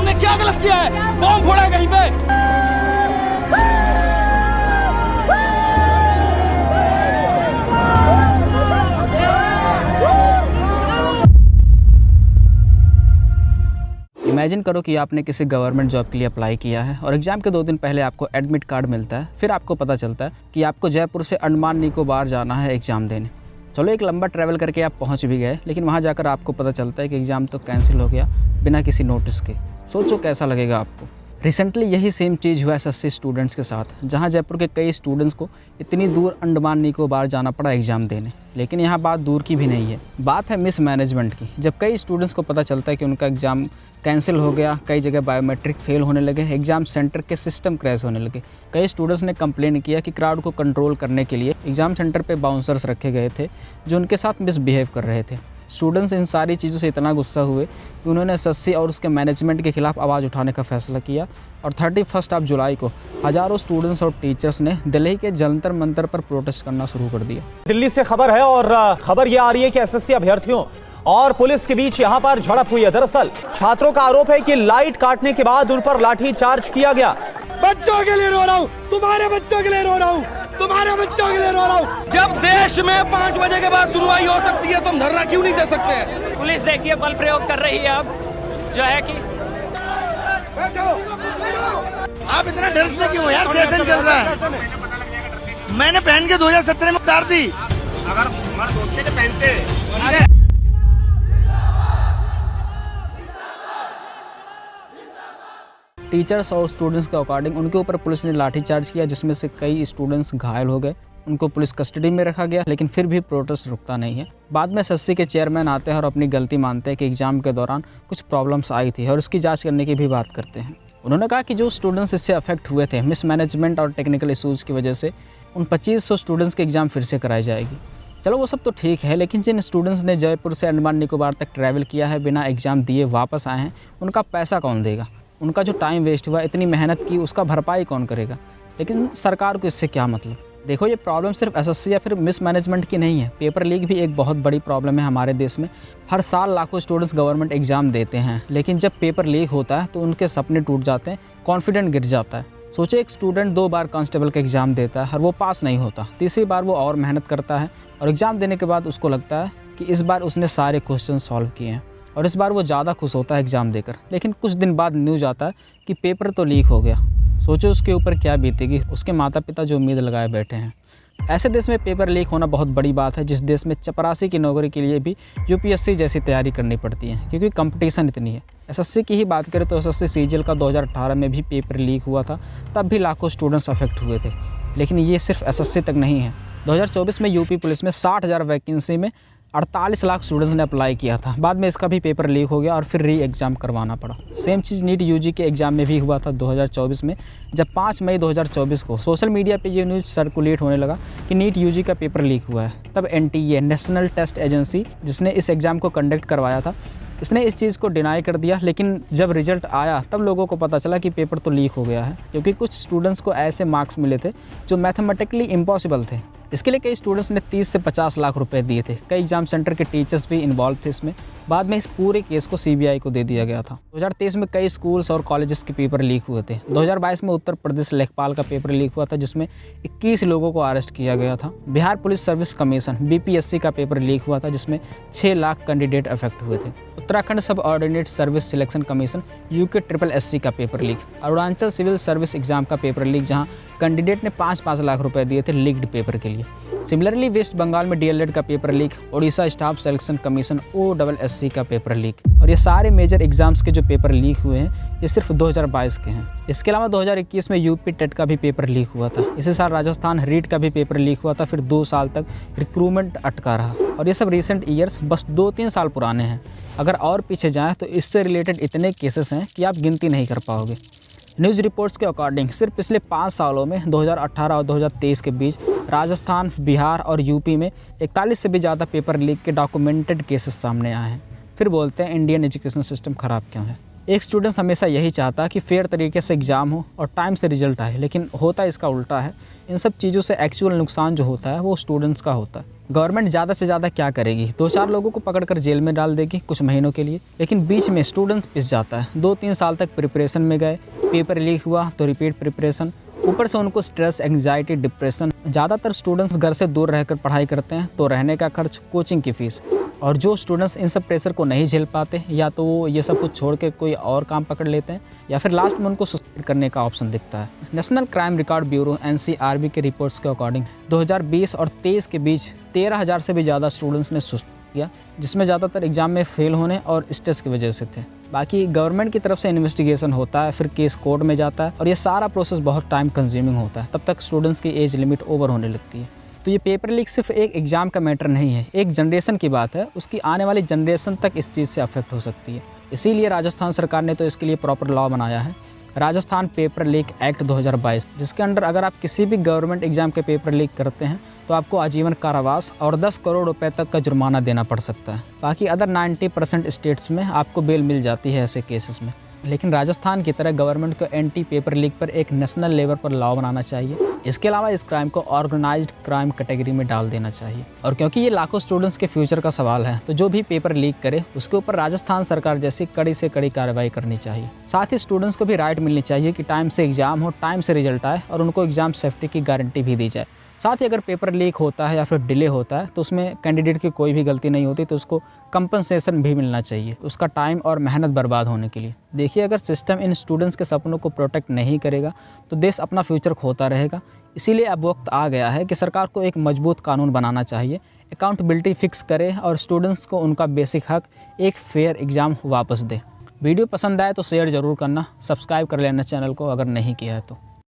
हमने क्या गलत किया है? बॉम्ब फोड़ा है कहीं पे? इमेजिन करो कि आपने किसी गवर्नमेंट जॉब के लिए अप्लाई किया है और एग्जाम के 2 दिन पहले आपको एडमिट कार्ड मिलता है। फिर आपको पता चलता है कि आपको जयपुर से अंडमान निकोबार जाना है एग्ज़ाम देने। चलो एक लंबा ट्रैवल करके आप पहुंच भी गए, लेकिन वहां जाकर आपको पता चलता है कि एग्ज़ाम तो कैंसिल हो गया बिना किसी नोटिस के। सोचो कैसा लगेगा आपको। रिसेंटली यही सेम चीज़ हुआ एसएससी स्टूडेंट्स के साथ, जहां जयपुर के कई स्टूडेंट्स को इतनी दूर अंडमान निकोबार जाना पड़ा एग्ज़ाम देने। लेकिन यहाँ बात दूर की भी नहीं है, बात है मिसमैनेजमेंट की। जब कई स्टूडेंट्स को पता चलता है कि उनका एग्ज़ाम कैंसिल हो गया, कई जगह बायोमेट्रिक फेल होने लगे, एग्ज़ाम सेंटर के सिस्टम क्रैश होने लगे, कई स्टूडेंट्स ने कंप्लेन किया कि क्राउड को कंट्रोल करने के लिए एग्ज़ाम सेंटर पे बाउंसर्स रखे गए थे जो उनके साथ मिसबिहेव कर रहे थे। स्टूडेंट्स इन सारी चीज़ों से इतना गुस्सा हुए कि उन्होंने एसएससी और उसके मैनेजमेंट के खिलाफ आवाज़ उठाने का फैसला किया और 31 जुलाई को हज़ारों स्टूडेंट्स और टीचर्स ने दिल्ली के जंतर मंतर पर प्रोटेस्ट करना शुरू कर दिया। दिल्ली से खबर है और खबर ये आ रही है कि एसएससी अभ्यर्थियों और पुलिस के बीच यहां पर झड़प हुई है। दरअसल छात्रों का आरोप है कि लाइट काटने के बाद उन पर लाठी चार्ज किया गया। बच्चों के लिए रो रहा हूँ, तुम्हारे बच्चों के लिए रो रहा हूँ, तुम्हारे बच्चों के लिए रो रहा हूँ। जब देश में 5 बजे के बाद सुनवाई हो सकती है तो हम धरना क्यों नहीं दे सकते हैं? पुलिस देखिए बल प्रयोग कर रही है अब, जो है कि आप इतना डरते क्यों यार? सेशन चल रहा है। मैंने पहन के 2017 में उतार दी। अगर मर्द होते तो पहनते। टीचर्स और स्टूडेंट्स के अकॉर्डिंग उनके ऊपर पुलिस ने लाठीचार्ज किया, जिसमें से कई स्टूडेंट्स घायल हो गए। उनको पुलिस कस्टडी में रखा गया, लेकिन फिर भी प्रोटेस्ट रुकता नहीं है। बाद में एसएससी के चेयरमैन आते हैं और अपनी गलती मानते हैं कि एग्ज़ाम के दौरान कुछ प्रॉब्लम्स आई थी और इसकी जांच करने की भी बात करते हैं। उन्होंने कहा कि जो स्टूडेंट्स इससे अफेक्ट हुए थे मिसमैनेजमेंट और टेक्निकल इशूज़ की वजह से, उन 2500 स्टूडेंट्स के एग्ज़ाम फिर से कराई जाएगी। चलो वो सब तो ठीक है, लेकिन जिन स्टूडेंट्स ने जयपुर से अंडमान निकोबार तक ट्रैवल किया है, बिना एग्ज़ाम दिए वापस आए हैं, उनका पैसा कौन देगा? उनका जो टाइम वेस्ट हुआ, इतनी मेहनत की, उसका भरपाई कौन करेगा? लेकिन सरकार को इससे क्या मतलब? देखो, ये प्रॉब्लम सिर्फ एसएससी या फिर मिसमैनेजमेंट की नहीं है। पेपर लीक भी एक बहुत बड़ी प्रॉब्लम है हमारे देश में। हर साल लाखों स्टूडेंट्स गवर्नमेंट एग्ज़ाम देते हैं, लेकिन जब पेपर लीक होता है तो उनके सपने टूट जाते हैं, कॉन्फिडेंस गिर जाता है। सोचो, एक स्टूडेंट 2 बार कांस्टेबल का एग्ज़ाम देता है और वो पास नहीं होता। तीसरी बार वो और मेहनत करता है और एग्ज़ाम देने के बाद उसको लगता है कि इस बार उसने सारे क्वेश्चन सॉल्व किए हैं और इस बार वो ज़्यादा खुश होता है एग्ज़ाम देकर। लेकिन कुछ दिन बाद न्यूज़ आता है कि पेपर तो लीक हो गया। सोचो उसके ऊपर क्या बीतेगी, उसके माता पिता जो उम्मीद लगाए बैठे हैं। ऐसे देश में पेपर लीक होना बहुत बड़ी बात है, जिस देश में चपरासी की नौकरी के लिए भी यूपीएससी जैसी तैयारी करनी पड़ती है, क्योंकि कंपटीशन इतनी है। एसएससी की ही बात करें तो एसएससी सीजीएल का 2018 में भी पेपर लीक हुआ था, तब भी लाखों स्टूडेंट्स अफेक्ट हुए थे। लेकिन ये सिर्फ एसएससी तक नहीं है। 2024 में यूपी पुलिस में 60,000 वैकेंसी में 48 लाख स्टूडेंट्स ने अप्लाई किया था। बाद में इसका भी पेपर लीक हो गया और फिर री एग्ज़ाम करवाना पड़ा। सेम चीज़ नीट यूजी के एग्ज़ाम में भी हुआ था 2024 में, जब 5 मई 2024 को सोशल मीडिया पे ये न्यूज़ सर्कुलेट होने लगा कि नीट यूजी का पेपर लीक हुआ है। तब एनटीए, नेशनल टेस्ट एजेंसी, जिसने इस एग्ज़ाम को कंडक्ट करवाया था, इसने इस चीज़ को डिनाई कर दिया। लेकिन जब रिजल्ट आया तब लोगों को पता चला कि पेपर तो लीक हो गया है, क्योंकि कुछ स्टूडेंट्स को ऐसे मार्क्स मिले थे जो मैथमेटिकली इम्पॉसिबल थे। इसके लिए कई स्टूडेंट्स ने 30 से 50 लाख रुपए दिए थे। कई एग्जाम सेंटर के टीचर्स भी इन्वॉल्व थे इसमें। बाद में इस पूरे केस को सीबीआई को दे दिया गया था। 2023 में कई स्कूल्स और कॉलेजेस के पेपर लीक हुए थे। 2022 में उत्तर प्रदेश लेखपाल का पेपर लीक हुआ था, जिसमें 21 लोगों को अरेस्ट किया गया था। Bihar police service commission BPSC का पेपर लीक हुआ था, जिसमें 6 लाख कैंडिडेट अफेक्ट हुए थे। Uttarakhand subordinate service selection commission UK SSSC का paper leak. Arunachal civil service exam का पेपर लीक, जहां कैंडिडेट ने 5-5 लाख रुपए दिए थे लीक्ड पेपर के लिए। सिमिलरली वेस्ट बंगाल में डीएलएड का paper leak, Odisha staff selection commission OSSC का पेपर लीक। और ये सारे मेजर एग्जाम्स के जो पेपर लीक हुए हैं ये सिर्फ 2022 के हैं। इसके अलावा 2021 में यूपी टेट का भी पेपर लीक हुआ था। इसी साल राजस्थान रीट का भी पेपर लीक हुआ था। फिर 2 साल तक रिक्रूटमेंट अटका रहा। और ये सब रिसेंट ईयर्स बस 2-3 साल पुराने हैं। अगर और पीछे जाएँ तो इससे रिलेटेड इतने केसेस हैं कि आप गिनती नहीं कर पाओगे। न्यूज़ रिपोर्ट्स के अकॉर्डिंग सिर्फ पिछले 5 सालों में 2018 और 2023 के बीच राजस्थान, बिहार और यूपी में 41 से भी ज़्यादा पेपर लीक के डॉक्यूमेंटेड केसेस सामने आए हैं। फिर बोलते हैं इंडियन एजुकेशन सिस्टम ख़राब क्यों है। एक स्टूडेंट्स हमेशा यही चाहता है कि फेयर तरीके से एग्ज़ाम हो और टाइम से रिजल्ट आए, लेकिन होता इसका उल्टा है। इन सब चीज़ों से एक्चुअल नुकसान जो होता है वो स्टूडेंट्स का होता है। गवर्नमेंट ज़्यादा से ज़्यादा क्या करेगी, 2-4 लोगों को पकड़कर जेल में डाल देगी कुछ महीनों के लिए, लेकिन बीच में स्टूडेंट्स पिस जाता है। 2-3 साल तक प्रिपरेशन में गए, पेपर लीक हुआ तो रिपीट प्रिपरेशन, ऊपर से उनको स्ट्रेस, एंग्जाइटी, डिप्रेशन। ज़्यादातर स्टूडेंट्स घर से दूर रहकर पढ़ाई करते हैं तो रहने का खर्च, कोचिंग की फ़ीस। और जो स्टूडेंट्स इन सब प्रेशर को नहीं झेल पाते या तो वो ये सब कुछ छोड़ के कोई और काम पकड़ लेते हैं या फिर लास्ट में उनको सुसाइड करने का ऑप्शन दिखता है। National crime record bureau NCRB के रिपोर्ट्स के अकॉर्डिंग 2020 और 23 के बीच 13,000 से भी ज़्यादा स्टूडेंट्स ने सुसाइड किया, जिसमें ज़्यादातर एग्जाम में फेल होने और स्ट्रेस की वजह से थे। बाकी गवर्नमेंट की तरफ से इन्वेस्टिगेशन होता है, फिर केस कोर्ट में जाता है और ये सारा प्रोसेस बहुत टाइम कंज्यूमिंग होता है। तब तक स्टूडेंट्स की एज लिमिट ओवर होने लगती है। तो ये पेपर लीक सिर्फ एक एग्ज़ाम का मैटर नहीं है, एक जनरेशन की बात है। उसकी आने वाली जनरेशन तक इस चीज़ से अफेक्ट हो सकती है। इसीलिए राजस्थान सरकार ने तो इसके लिए प्रॉपर लॉ बनाया है, राजस्थान पेपर लीक एक्ट 2022, जिसके अंडर अगर आप किसी भी गवर्नमेंट एग्जाम के पेपर लीक करते हैं तो आपको आजीवन कारावास और 10 करोड़ रुपए तक का जुर्माना देना पड़ सकता है। बाकी अदर 90% स्टेट्स में आपको बेल मिल जाती है ऐसे केसेस में। लेकिन राजस्थान की तरह गवर्नमेंट को एंटी पेपर लीक पर एक नेशनल लेवल पर लॉ बनाना चाहिए। इसके अलावा इस क्राइम को ऑर्गेनाइज्ड क्राइम कैटेगरी में डाल देना चाहिए। और क्योंकि ये लाखों स्टूडेंट्स के फ्यूचर का सवाल है, तो जो भी पेपर लीक करे उसके ऊपर राजस्थान सरकार जैसी कड़ी से कड़ी कार्रवाई करनी चाहिए। साथ ही स्टूडेंट्स को भी राइट मिलनी चाहिए कि टाइम से एग्जाम हो, टाइम से रिजल्ट आए और उनको एग्जाम सेफ्टी की गारंटी भी दी जाए। साथ ही अगर पेपर लीक होता है या फिर डिले होता है तो उसमें कैंडिडेट की कोई भी गलती नहीं होती, तो उसको कंपनसेशन भी मिलना चाहिए उसका टाइम और मेहनत बर्बाद होने के लिए। देखिए, अगर सिस्टम इन स्टूडेंट्स के सपनों को प्रोटेक्ट नहीं करेगा तो देश अपना फ्यूचर खोता रहेगा। इसीलिए अब वक्त आ गया है कि सरकार को एक मजबूत कानून बनाना चाहिए, अकाउंटेबिलिटी फिक्स करे और स्टूडेंट्स को उनका बेसिक हक, एक फेयर एग्ज़ाम वापस दे। वीडियो पसंद आए तो शेयर ज़रूर करना, सब्सक्राइब कर लेना चैनल को अगर नहीं किया है तो।